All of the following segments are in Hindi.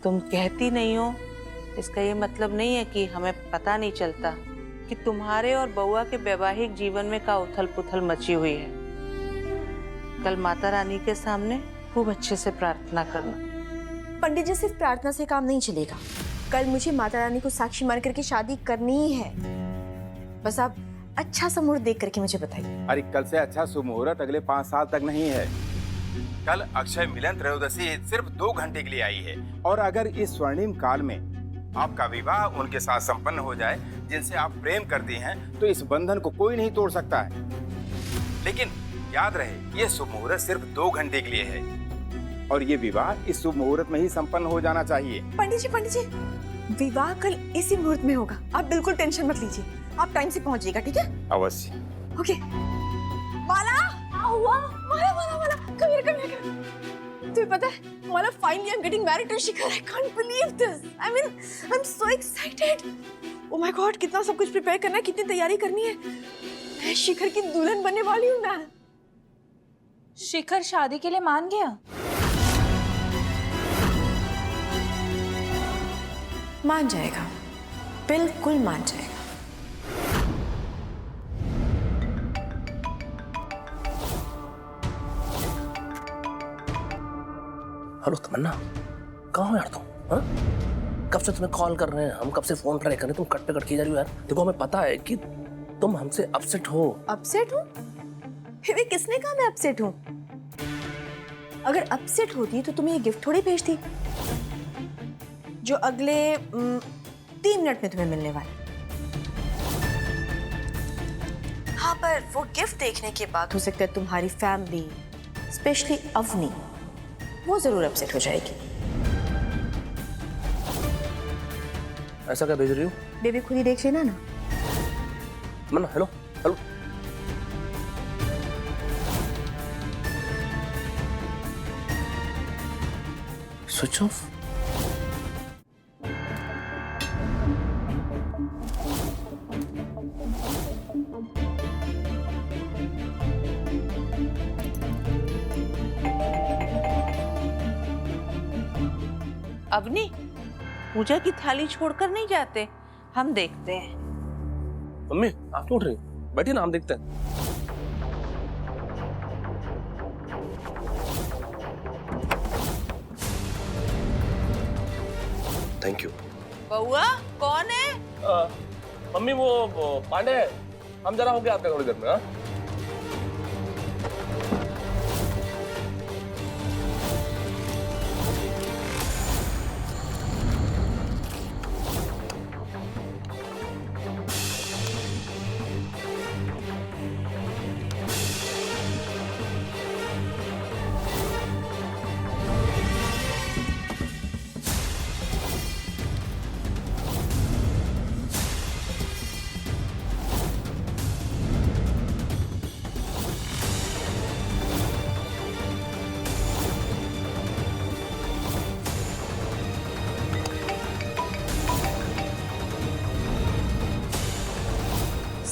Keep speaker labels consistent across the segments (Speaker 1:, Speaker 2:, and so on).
Speaker 1: तुम कहती नहीं हो इसका ये मतलब नहीं है कि हमें पता नहीं चलता कि तुम्हारे और बउआ के वैवाहिक जीवन में का उथल पुथल मची हुई है। कल माता रानी के सामने खूब अच्छे से प्रार्थना करना।
Speaker 2: पंडित जी, सिर्फ प्रार्थना से काम नहीं चलेगा। कल मुझे माता रानी को साक्षी मान करके शादी करनी ही है। बस आप अच्छा सा मुहूर्त देख करके मुझे बताइए।
Speaker 3: अरे कल से अच्छा शुभ अगले 5 साल तक नहीं है। कल अक्षय मिलन त्रयोदशी सिर्फ 2 घंटे के लिए आई है, और अगर इस स्वर्णिम काल में आपका विवाह उनके साथ संपन्न हो जाए जिनसे आप प्रेम करती हैं, तो इस बंधन को कोई नहीं तोड़ सकता है। लेकिन याद रहे, ये शुभ मुहूर्त सिर्फ 2 घंटे के लिए है, और ये विवाह इस शुभ मुहूर्त में ही संपन्न हो जाना चाहिए।
Speaker 2: पंडित जी, विवाह कल इसी मुहूर्त में होगा। आप बिल्कुल टेंशन मत लीजिए। आप टाइम से पहुंच जाइएगा, ठीक है?
Speaker 3: अवश्य।
Speaker 2: ओके। माला, क्या हुआ? माला, come here. तुम्हें पता है, माला, finally I'm getting married to Shikhar. I can't believe this. I mean, I'm so excited. Oh my God, कितना सब कुछ प्रिपेयर करना है, कितनी तैयारी करनी है। मैं शिखर की दुल्हन बनने वाली हूँ मैं।
Speaker 4: शिखर शादी के लिए मान गया?
Speaker 2: मान जाएगा, बिल्कुल मान जाएगा।
Speaker 5: हेलो तमन्ना, कहाँ हो यार तुम? हाँ? कब से तुम्हें कॉल कर रहे हैं, हम कब से फोन ट्राई कर रहे हैं, तुम कट पे कट की जा रही हो यार। देखो हमें पता है कि तुम हमसे अपसेट हो।
Speaker 2: अपसेट हूँ? फिर किसने कहा मैं अपसेट हूँ? अगर अपसेट होती तो तुम्हें ये गिफ्ट थोड़ी भेजती जो अगले 3 मिनट में तुम्हें मिलने वाला। हाँ, पर वो गिफ्ट देखने के बाद हो सकता है तुम्हारी फैमिली, स्पेशली अवनी, वो जरूर अपसेट हो जाएगी।
Speaker 5: ऐसा क्या भेज रही हो?
Speaker 2: बेबी खुद ही देख लेना ना।
Speaker 5: Tamanna, hello. Switch off.
Speaker 1: Avani, पूजा की थाली छोड़कर नहीं जाते, हम देखते हैं।
Speaker 5: मम्मी, आप क्यों उठ रही? बैठिए ना, हम देखते हैं। Thank you.
Speaker 1: बउआ कौन है?
Speaker 5: मम्मी वो पांडे है, हम जरा होके आते हैं थोड़ी देर में। हाँ,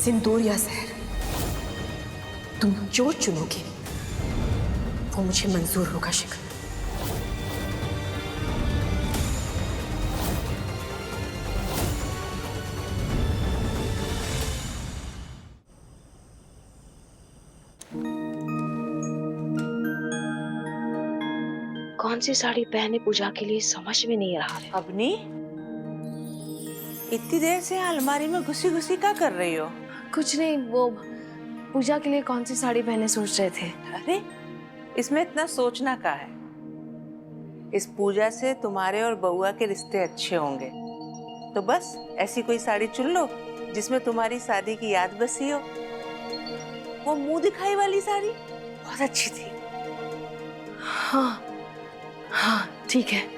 Speaker 2: सिंदूर या जहर, तुम जो चुनोगे वो मुझे मंजूर होगा शिखर।
Speaker 6: कौन सी साड़ी पहने पूजा के लिए समझ में नहीं आ रहा है।
Speaker 1: अवनी, इतनी देर से अलमारी में घुसी घुसी क्या कर रही हो?
Speaker 6: कुछ नहीं, वो पूजा के लिए कौन सी साड़ी पहने सोच रहे थे।
Speaker 1: अरे इसमें इतना सोचना का है? इस पूजा से तुम्हारे और बउआ के रिश्ते अच्छे होंगे, तो बस ऐसी कोई साड़ी चुन लो जिसमें तुम्हारी शादी की याद बसी हो। वो मुंह दिखाई वाली साड़ी बहुत अच्छी थी।
Speaker 6: हाँ ठीक है।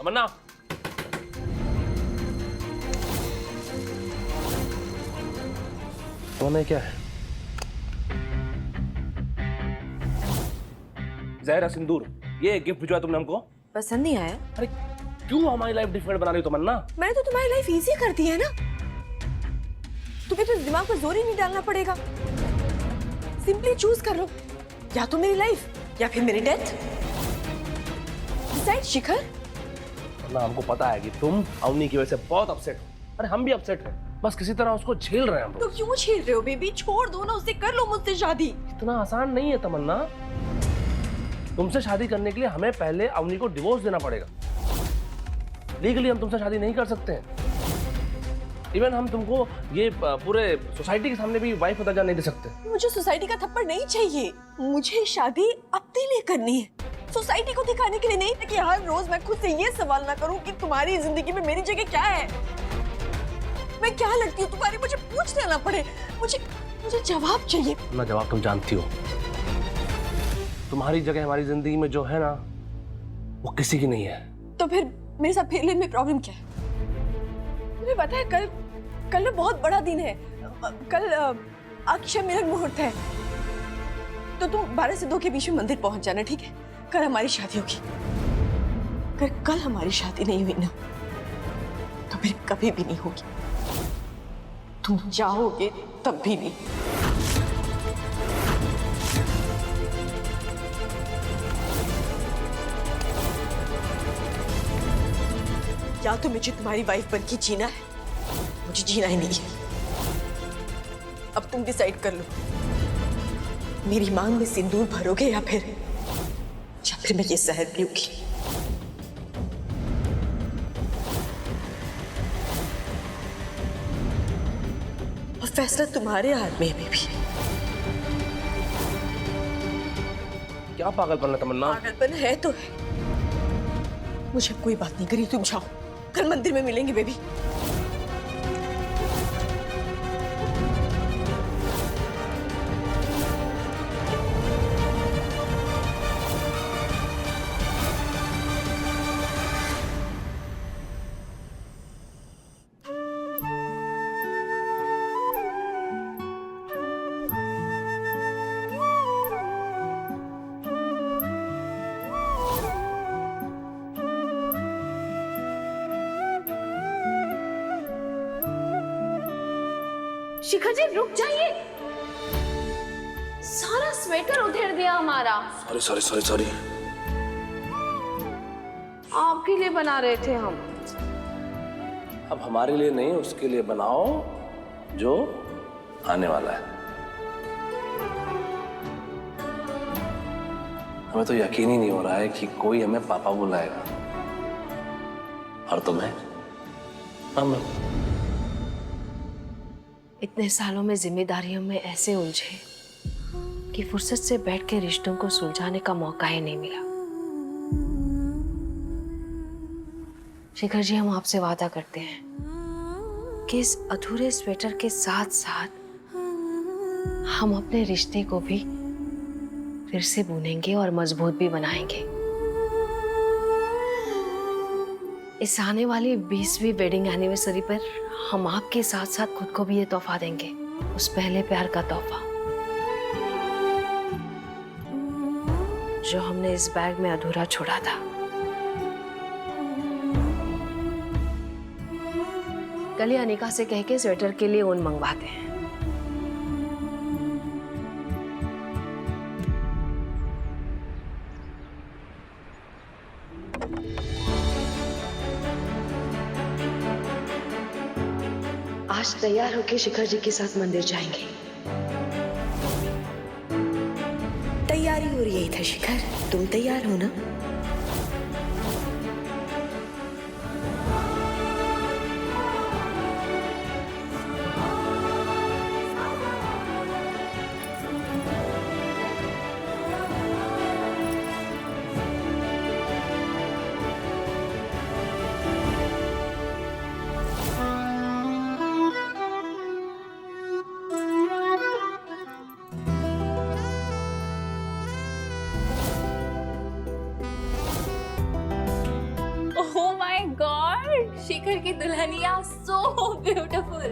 Speaker 5: तमन्ना, तमन्ना क्या है? जहरा सिंदूर, ये गिफ्ट भिजवाया तुमने हमको?
Speaker 2: पसंद नहीं आया?
Speaker 5: अरे क्यों हमारी लाइफ डिफिकल्ट बना रही हो तमन्ना?
Speaker 2: मैंने तो तुम्हारी लाइफ इजी कर दी है ना। तुम्हें तो दिमाग पर जोर ही नहीं डालना पड़ेगा। सिंपली चूज कर लो, या तो मेरी लाइफ या फिर मेरी डेथ। डिसाइड शिखर।
Speaker 5: ना हमको पता है कि तुम अवनी की वजह से बहुत अपसेट हो। अरे हम भी अपसेट हैं, बस किसी तरह उसको झेल रहे हैं हम
Speaker 2: तो
Speaker 5: लोग।
Speaker 2: क्यों छेड़ रहे हो बेबी? छोड़ दो ना उससे, कर लो मुझसे शादी।
Speaker 5: इतना आसान नहीं है तमन्ना। तुमसे शादी करने के लिए हमें पहले अवनी को डिवोर्स देना पड़ेगा। लीगली हम तुमसे शादी नहीं कर सकते हैं। इवन हम तुमको ये पूरे सोसाइटी के सामने भी वाइफ का दर्जा नहीं दे सकते।
Speaker 2: मुझे सोसाइटी का थप्पड़ नहीं चाहिए। मुझे शादी अपने लिए करनी है, सोसाइटी को दिखाने के लिए नहीं, ताकि हर रोज मैं खुद से ये सवाल ना करूं कि तुम्हारी जिंदगी में मेरी जगह क्या है, मैं क्या लगती हूँ तुम्हारी, मुझे पूछना ना पड़े। मुझे जवाब चाहिए।
Speaker 5: ना जवाब तुम जानती हो। तुम्हारी जगह हमारी जिंदगी में जो है ना, वो किसी की नहीं है।
Speaker 2: तो फिर मेरे साथ फेलियर में प्रॉब्लम क्या है? तुम्हें पता है कल ना बहुत बड़ा दिन है। कल अक्षय मिलन मुहूर्त है। तो तुम 12 से 2 के बीच में मंदिर पहुंच जाना, ठीक है? कल हमारी शादी होगी। अगर कल हमारी शादी नहीं हुई ना, तो फिर कभी भी नहीं होगी। तुम चाहोगे तब भी नहीं। या तो मुझे तुम्हारी वाइफ बन के जीना है, मुझे जीना ही नहीं है। अब तुम डिसाइड कर लो, मेरी मांग में सिंदूर भरोगे या फिर मैं ये जहर पीऊंगी। और फैसला तुम्हारे हाथ में है बेबी।
Speaker 5: क्या पागलपन है तमन्ना?
Speaker 2: पागलपन है तो है। मुझे कोई बात नहीं करी, तुम जाओ, कल मंदिर में मिलेंगे बेबी।
Speaker 6: शिखर जी रुक जाइए, सारा स्वेटर उधेड़ दिया हमारा।
Speaker 5: सॉरी।
Speaker 6: आपके लिए बना रहे थे हम।
Speaker 5: अब हमारे लिए नहीं, उसके लिए बनाओ जो आने वाला है। हमें तो यकीन ही नहीं हो रहा है कि कोई हमें पापा बुलाएगा, और तुम्हें मम्मी।
Speaker 6: इतने सालों में जिम्मेदारियों में ऐसे उलझे कि फुर्सत से बैठ के रिश्तों को सुलझाने का मौका ही नहीं मिला। शिखर जी, हम आपसे वादा करते हैं कि इस अधूरे स्वेटर के साथ साथ हम अपने रिश्ते को भी फिर से बुनेंगे और मजबूत भी बनाएंगे। इस आने वाली 20वीं वेडिंग एनिवर्सरी पर हम आपके साथ साथ खुद को भी ये तोहफा देंगे, उस पहले प्यार का तोहफा जो हमने इस बैग में अधूरा छोड़ा था। कल ही अनिका से कह के स्वेटर के लिए ऊन मंगवाते हैं। आज तैयार होके शिखर जी के साथ मंदिर जाएंगे।
Speaker 2: तैयारी हो रही है शिखर, तुम तैयार हो ना?
Speaker 4: Oh my God! शिखर की Dulhania so beautiful.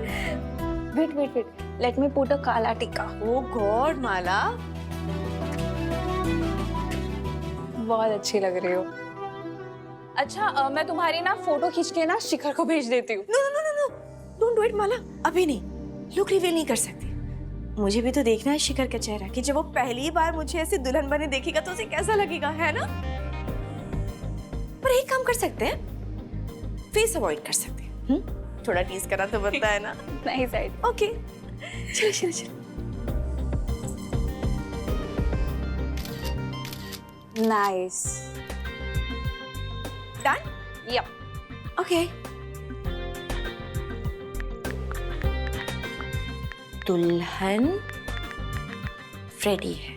Speaker 4: Wait. Let me put a kala tikka.
Speaker 2: Oh God, माला.
Speaker 4: बहुत अच्छी लग रही हो. अच्छा मैं तुम्हारी ना फोटो खींच के ना शिखर को भेज देती हूँ.
Speaker 2: No. Don't do it, माला. अभी नहीं. लुक रिवील नहीं कर सकती. मुझे भी तो देखना है शिखर का चेहरा कि जब वो पहली बार मुझे ऐसे दुल्हन बने देखेगा तो उसे कैसा लगेगा, है ना? पर एक काम कर सकते हैं, फेस अवॉइड कर सकते हैं. थोड़ा टीज करा तो बनता है ना.
Speaker 4: नहीं साइड.
Speaker 2: ओके, चलो.
Speaker 4: नाइस.
Speaker 2: डन.
Speaker 4: यप.
Speaker 2: ओके. दुल्हन रेडी है.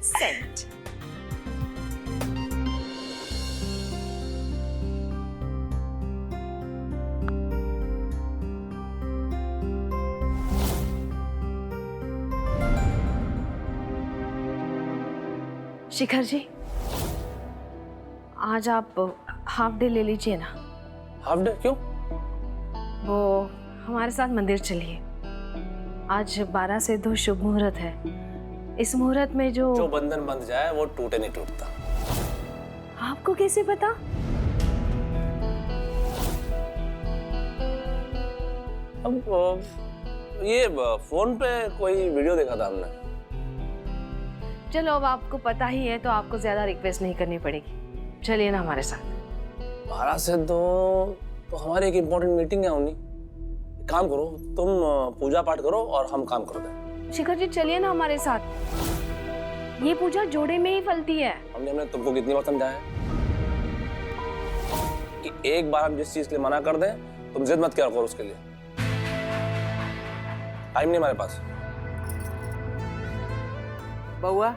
Speaker 2: सेंट.
Speaker 6: शिखर जी, आज आप हाफ डे ले लीजिए ना.
Speaker 5: हाफ डे क्यों?
Speaker 6: वो हमारे साथ मंदिर चलिए. आज 12 से 2 शुभ मुहूर्त है. इस मुहूर्त में जो
Speaker 5: बंधन बंध जाए वो टूटे नहीं टूटता.
Speaker 6: आपको कैसे पता?
Speaker 5: अब ये फोन पे कोई वीडियो देखा था हमने.
Speaker 6: चलो, अब आपको पता ही है तो आपको ज्यादा रिक्वेस्ट नहीं करनी पड़ेगी. चलिए ना हमारे साथ.
Speaker 5: 12 से 2 तो हमारी एक इम्पोर्टेंट मीटिंग है. उन्हीं काम करो, तुम पूजा पाठ करो और हम काम कर दें.
Speaker 6: शिखर जी चलिए ना हमारे साथ. ये पूजा जोड़े में ही फलती है.
Speaker 5: हमने तुमको कितनी बार समझाया है कि एक बार हम जिस चीज के लिए मना कर दें तुम जिद मत किया करो उसके लिए. टाइम नहीं हमारे पास.
Speaker 1: बउआ,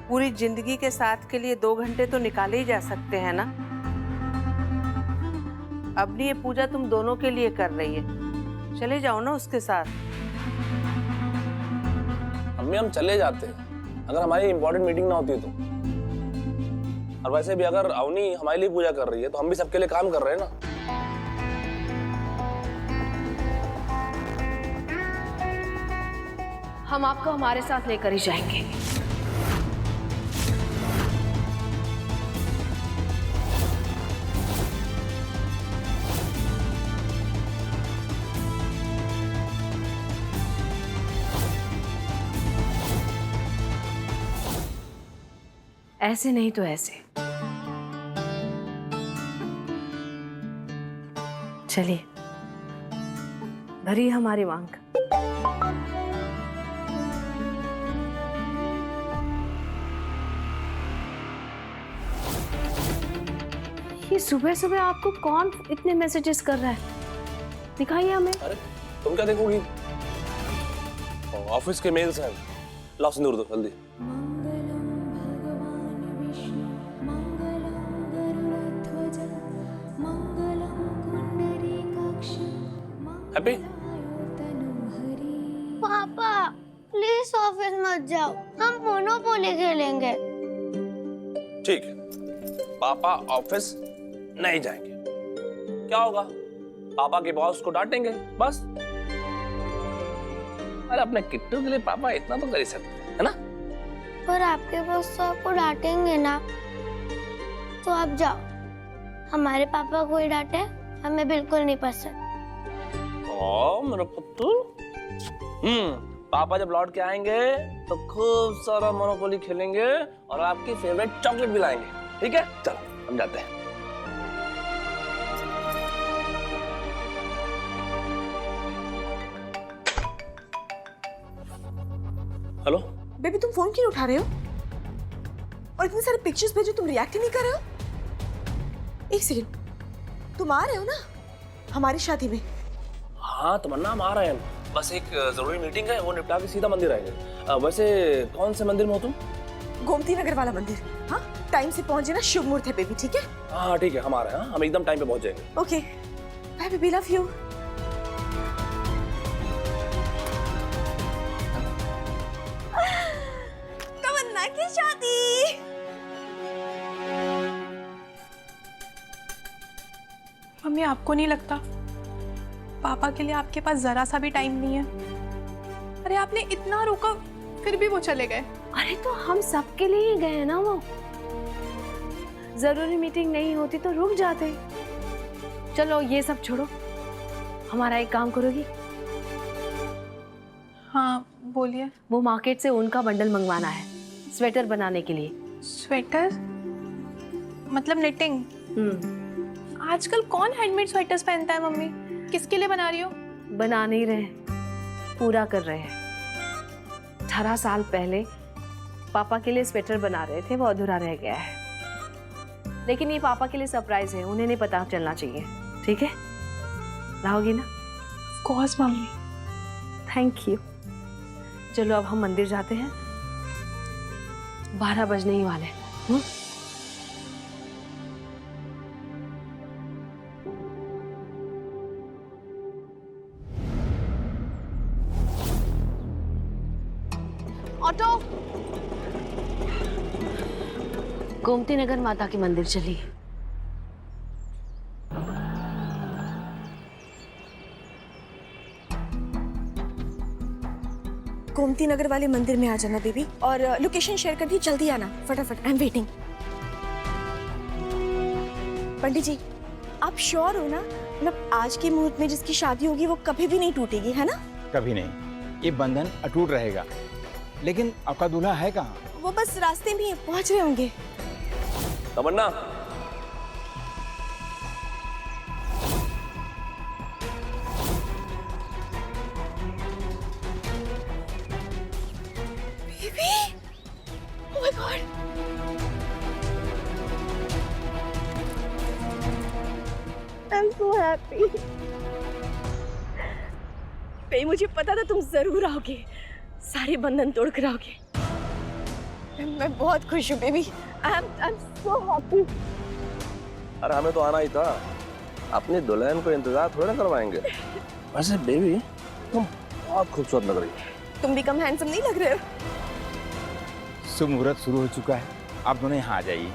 Speaker 1: पूरी जिंदगी के साथ के लिए 2 घंटे तो निकाले ही जा सकते हैं ना. अपनी ये पूजा तुम दोनों के लिए कर रही है, चले जाओ ना उसके साथ.
Speaker 5: अम्मी हम चले जाते हैं अगर हमारी इंपॉर्टेंट मीटिंग ना होती तो. और वैसे भी अगर अवनी हमारे लिए पूजा कर रही है तो हम भी सबके लिए काम कर रहे हैं ना.
Speaker 6: हम आपको हमारे साथ लेकर ही जाएंगे. ऐसे नहीं तो ऐसे. चलिए, भरिए हमारी मांग. ये सुबह सुबह आपको कौन इतने मैसेजेस कर रहा है? दिखाइए हमें.
Speaker 5: अरे तुम क्या देखोगी? ऑफिस के मेल्स हैं. लाओ सिंदूर दो जल्दी. हैप्पी?
Speaker 7: पापा प्लीज ऑफिस मत जाओ, हम मोनोपोली खेलेंगे.
Speaker 5: ठीक है, पापा ऑफिस नहीं जाएंगे. क्या होगा? पापा के बॉस को डांटेंगे बस. अरे अपने किट्टू के लिए पापा इतना तो कर ही सकते हैं, है ना?
Speaker 7: पर आपके बॉस तो आपको डांटेंगे ना, तो आप जाओ. हमारे पापा को ही डांटे हमें बिल्कुल नहीं पसंद.
Speaker 5: ओ मेरा पुत्तू. पापा जब लौट के आएंगे तो खूब सारा मोनोपोली खेलेंगे और आपकी फेवरेट चॉकलेट भी लाएंगे. ठीक है, चलो हम जाते हैं. हेलो
Speaker 2: बेबी, तुम फोन क्यों उठा रहे हो? और इतने सारे पिक्चर्स भेजो, तुम रिएक्ट ही नहीं कर रहे हो? एक सेकंड, तुम आ रहे हो ना हमारी शादी में?
Speaker 5: हाँ तमन्ना, हम आ रहे हैं. बस एक जरूरी मीटिंग है, वो निपटा के सीधा मंदिर आएंगे. वैसे कौन से मंदिर में हो तुम?
Speaker 2: गोमती नगर वाला मंदिर. हाँ, टाइम से पहुंचे ना, शुभ मुहूर्त है बेबी. ठीक है?
Speaker 5: हाँ ठीक है, हम आ रहे हैं. हम एकदम टाइम पे पहुंच जाएंगे.
Speaker 2: Okay bye baby, love you. Tamanna की शादी. मम्मी आपको नहीं लगता पापा के लिए आपके पास जरा सा भी टाइम नहीं है? अरे आपने इतना रोका फिर भी वो चले गए।
Speaker 6: अरे तो हम सबके लिए ही गए ना वो। जरूरी मीटिंग नहीं होती तो रुक जाते। चलो ये सब छोड़ो, हमारा एक काम करोगी?
Speaker 2: हाँ बोलिए।
Speaker 6: वो मार्केट से उनका बंडल मंगवाना है स्वेटर बनाने के लिए।
Speaker 2: स्वेटर मतलब निटिंग? आजकल कौन हैंडमेड स्वेटर्स पहनता है मम्मी? किसके लिए बना रही हो?
Speaker 6: बना नहीं रहे, पूरा कर रहे हैं। 18 साल पहले पापा के लिए स्वेटर बना रहे थे, वो अधूरा रह गया है। लेकिन ये पापा के लिए सरप्राइज है, उन्हें नहीं पता चलना चाहिए। ठीक है, लाओगी ना?
Speaker 2: Course mummy.
Speaker 6: Thank you. चलो अब हम मंदिर जाते हैं, 12 बजने ही वाले।
Speaker 2: ऑटो।
Speaker 6: गोमती नगर माता के मंदिर चलिए।
Speaker 2: गोमती नगर वाले मंदिर में आ जाना बेबी, और लोकेशन शेयर कर दी, जल्दी आना फटाफट। I am waiting. पंडित जी आप श्योर हो ना? मतलब आज के मुहूर्त में जिसकी शादी होगी वो कभी भी नहीं टूटेगी, है ना?
Speaker 3: कभी नहीं, ये बंधन अटूट रहेगा। लेकिन आपका दूल्हा है कहाँ?
Speaker 2: वो बस रास्ते में पहुंच रहे होंगे।
Speaker 5: Tamanna,
Speaker 2: baby, oh my God. I am so happy. Baby मुझे पता था तुम जरूर आओगे, सारे बंधन तोड़ कर आओगे। मैं बहुत खुश हूँ baby. I am so happy.
Speaker 5: अरे हमें तो आना ही था, अपनी दुल्हन को इंतजार थोड़ा ना करवाएंगे। वैसे बेबी तुम बहुत खूबसूरत लग रही हो।
Speaker 2: तुम भी कम हैंडसम नहीं लग रहे हो।
Speaker 3: शुभ मुहूर्त शुरू हो चुका है, आप दोनों यहाँ आ जाइए।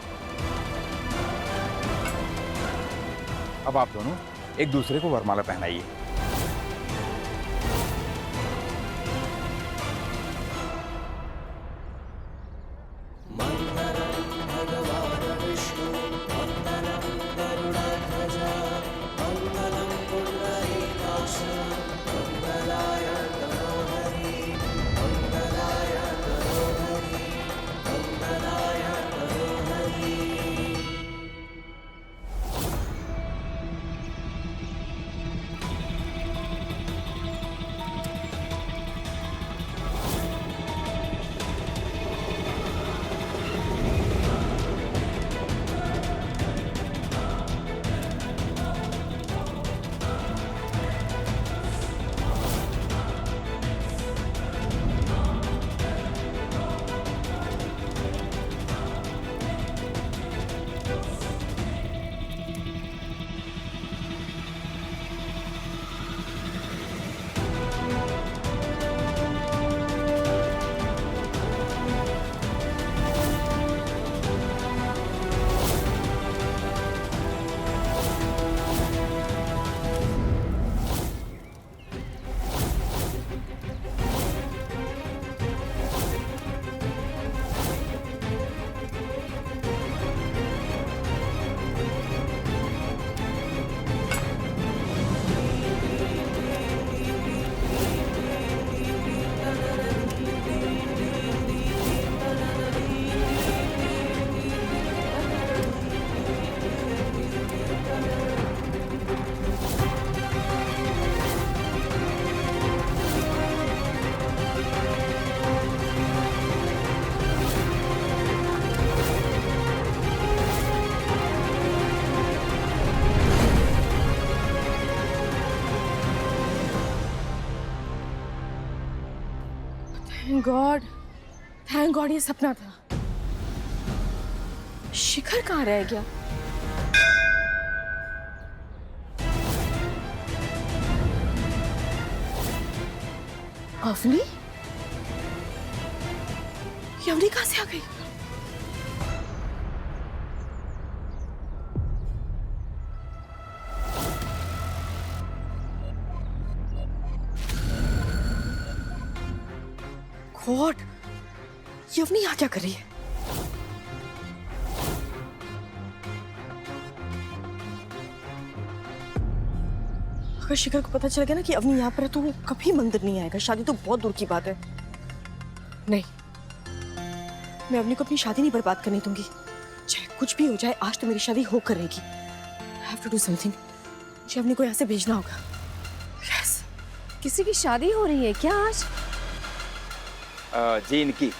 Speaker 3: अब आप दोनों एक दूसरे को वरमाला पहनाइए।
Speaker 2: थैंक गॉड ये सपना था। शिखर कहाँ रह गया? अवनी? यवनी कहाँ से आ गई? गॉड, ये अवनी यहाँ क्या कर रही है? अगर शिखर को पता चल गया ना कि अवनी यहाँ पर है तो वो कभी मंदिर नहीं आएगा। शादी तो बहुत दूर की बात है। नहीं, मैं अवनी को अपनी शादी नहीं बर्बाद करने दूंगी। चाहे कुछ भी हो जाए, आज तो मेरी शादी होकर रहेगी। I have to do something. मुझे अवनी को यहाँ से भेजना होगा। Yes.
Speaker 6: किसी की शादी हो रही है क्या आज?
Speaker 3: जी इनकी।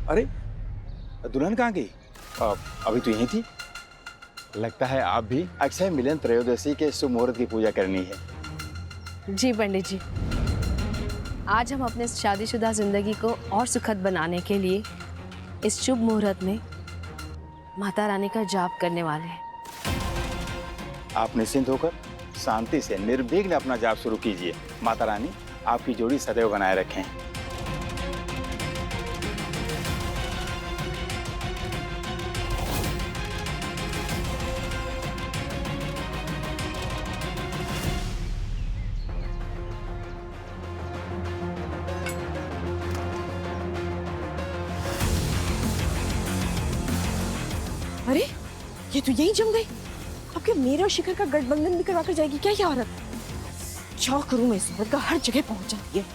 Speaker 3: अरे दुल्हन कहाँ गई? अभी तो यहीं थी। लगता है आप भी अक्षय मिलन त्रयोदशी के शुभ मुहूर्त की पूजा करनी है।
Speaker 6: जी पंडित जी, आज हम अपने शादीशुदा जिंदगी को और सुखद बनाने के लिए इस शुभ मुहूर्त में माता रानी का जाप करने वाले हैं।
Speaker 3: आप निश्चिंत होकर शांति से निर्विघ्न अपना जाप शुरू कीजिए। माता रानी आपकी जोड़ी सदैव बनाए रखें।
Speaker 2: अरे ये तो यही जम गई। अब क्या मेरे और शिखर का गठबंधन भी करवा कर जाएगी क्या ये औरत? क्या करूं मैं, इस औरत का हर जगह पहुंच जाती है।